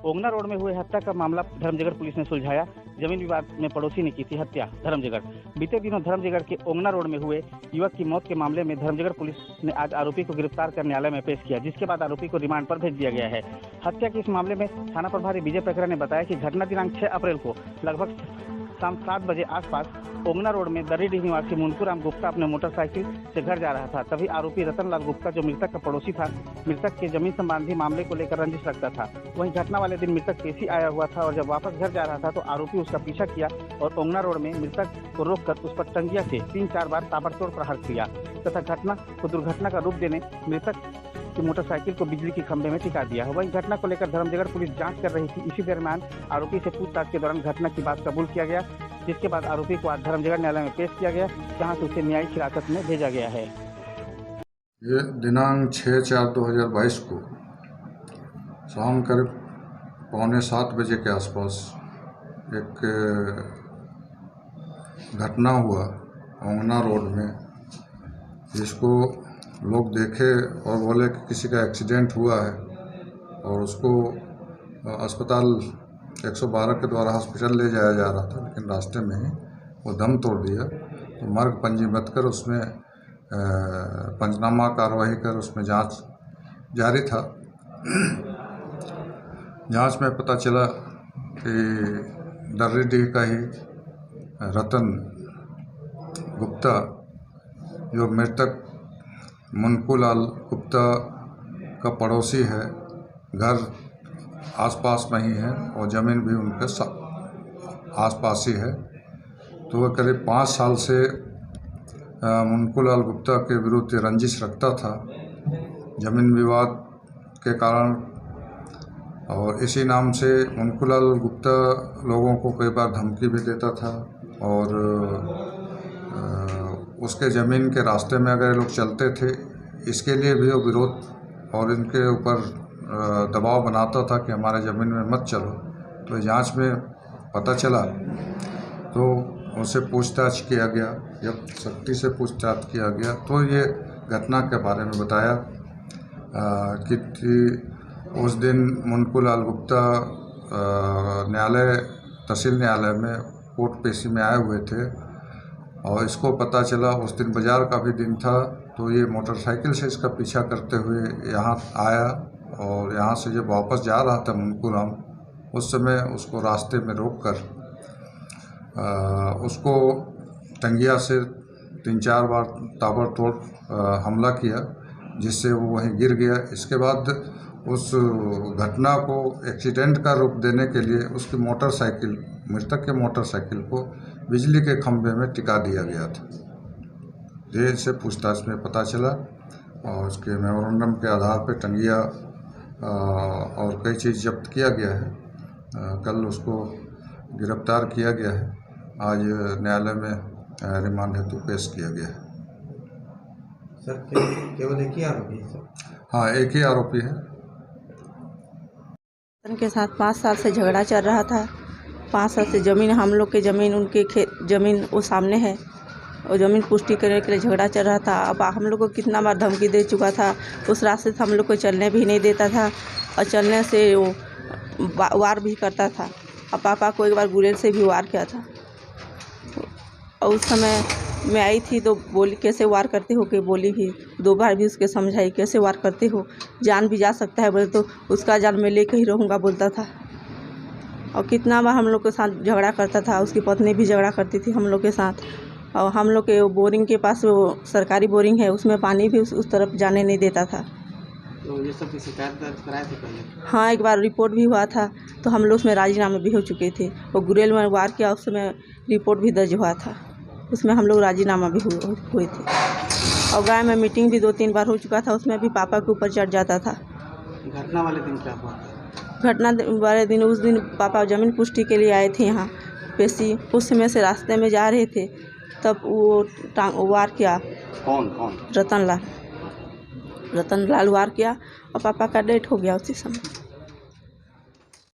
Ongna road में हुए हत्या का मामला धर्मजयगढ़ पुलिस ने सुलझाया। जमीन विवाद में पड़ोसी ने की थी हत्या। धर्मजयगढ़ बीते दिनों धर्मजयगढ़ के ओंगना रोड में हुए युवक की मौत के मामले में धर्मजयगढ़ पुलिस ने आज आरोपी को गिरफ्तार कर न्यायालय में पेश किया, जिसके बाद आरोपी को रिमांड पर भेज दिया गया है। हत्या के इस मामले में थाना प्रभारी विजय पेकरा ने बताया कि घटना दिनांक 6 अप्रैल को लगभग शाम 7 बजे आसपास ओंगना रोड में दर्रीडीह निवासी मुनकू राम गुप्ता अपने मोटरसाइकिल से घर जा रहा था। तभी आरोपी रतन लाल गुप्ता, जो मृतक का पड़ोसी था, मृतक के जमीन संबंधी मामले को लेकर रंजिश रखता था। वहीं घटना वाले दिन मृतक पेशी आया हुआ था और जब वापस घर जा रहा था तो आरोपी उसका पीछा किया और ओंगना रोड में मृतक को रोककर उस पर टंगिया से 3-4 बार ताबड़तोड़ प्रहार किया तथा घटना को दुर्घटना का रूप देने मृतक की मोटरसाइकिल को बिजली के खंभे में टिका दिया। वहीं घटना को लेकर धर्मजयगढ़ पुलिस जांच कर रही थी। इसी दरमियान आरोपी से पूछताछ के दौरान घटना की बात कबूल किया गया, जिसके बाद आरोपी को आज धर्मजयगढ़ न्यायालय में पेश किया गया, जहां से उसे न्यायिक हिरासत में भेजा गया है। ये दिनांक 6/4/2022 को शाम करीब 6:45 बजे के आसपास एक घटना हुआ ओंगना रोड में, जिसको लोग देखे और बोले कि किसी का एक्सीडेंट हुआ है और उसको अस्पताल 112 के द्वारा हॉस्पिटल ले जाया जा रहा था, लेकिन रास्ते में ही वो दम तोड़ दिया। तो मर्ग पंजीबद्ध कर उसमें पंचनामा कार्रवाई कर उसमें जांच जारी था। जांच में पता चला कि दर्रीडीह का ही रतन गुप्ता, जो मृतक मुनकू लाल गुप्ता का पड़ोसी है, घर आसपास में ही है और ज़मीन भी उनके आसपास ही है। तो वह करीब 5 साल से मुनकू लाल गुप्ता के विरुद्ध रंजिश रखता था जमीन विवाद के कारण, और इसी नाम से मुनकू लाल गुप्ता लोगों को कई बार धमकी भी देता था और उसके ज़मीन के रास्ते में अगर लोग चलते थे, इसके लिए भी वो विरोध और इनके ऊपर दबाव बनाता था कि हमारे ज़मीन में मत चलो। तो जांच में पता चला तो उनसे पूछताछ किया गया। जब सख्ती से पूछताछ किया गया तो ये घटना के बारे में बताया कि उस दिन मुनकू लाल गुप्ता न्यायालय, तहसील न्यायालय में कोर्ट पेशी में आए हुए थे और इसको पता चला उस दिन बाज़ार का भी दिन था। तो ये मोटरसाइकिल से इसका पीछा करते हुए यहाँ आया और यहाँ से जब वापस जा रहा था मुनकू राम, उस समय उसको रास्ते में रोककर उसको टंगिया से 3-4 बार ताबड़तोड़ हमला किया, जिससे वो वहीं गिर गया। इसके बाद उस घटना को एक्सीडेंट का रूप देने के लिए उसकी मोटरसाइकिल, मृतक के मोटरसाइकिल को बिजली के खंभे में टिका दिया गया था। ये से पूछताछ में पता चला और उसके मेमोरेंडम के आधार पर टंगिया और कई चीज़ जब्त किया गया है। कल उसको गिरफ्तार किया गया है। आज न्यायालय में रिमांड हेतु पेश किया गया है। सर, केवल एक ही आरोपी है सर? हाँ, एक ही आरोपी है। उनके साथ 5 साल से झगड़ा चल रहा था। 5 साल से ज़मीन, हम लोग के ज़मीन, उनके ज़मीन वो सामने है और ज़मीन पुष्टि करने के लिए झगड़ा चल रहा था। अब हम लोग को कितना बार धमकी दे चुका था, उस रास्ते से हम लोग को चलने भी नहीं देता था और चलने से वो वार भी करता था। और पापा को एक बार गुलेल से भी वार किया था और उस समय मैं आई थी तो बोली कैसे वार करते हो, के बोली भी 2 बार भी उसके समझाई कैसे वार करते हो, जान भी जा सकता है, बोले तो उसका जान मैं लेके ही रहूँगा बोलता था। और कितना बार हम लोग के साथ झगड़ा करता था। उसकी पत्नी भी झगड़ा करती थी हम लोग के साथ। और हम लोग के बोरिंग के पास वो सरकारी बोरिंग है, उसमें पानी भी उस तरफ जाने नहीं देता था। तो ये सब की शिकायत दर्ज कराए थे पहले? हाँ, एक बार रिपोर्ट भी हुआ था तो हम लोग उसमें राजीनामा भी हो चुके थे। वो गुरेल में वार किया, उस समय रिपोर्ट भी दर्ज हुआ था, उसमें हम लोग राजीनामा भी हुए थे। और गाँव में मीटिंग भी 2-3 बार हो चुका था, उसमें भी पापा के ऊपर चढ़ जाता था। घटना वाले दिन क्या हुआ? घटना वाले दिन, उस दिन पापा ज़मीन पुष्टि के लिए आए थे यहाँ पेशी। उस समय से रास्ते में जा रहे थे तब वो वार किया। कौन? रतन लाल वार किया और पापा का डेथ हो गया उसी समय।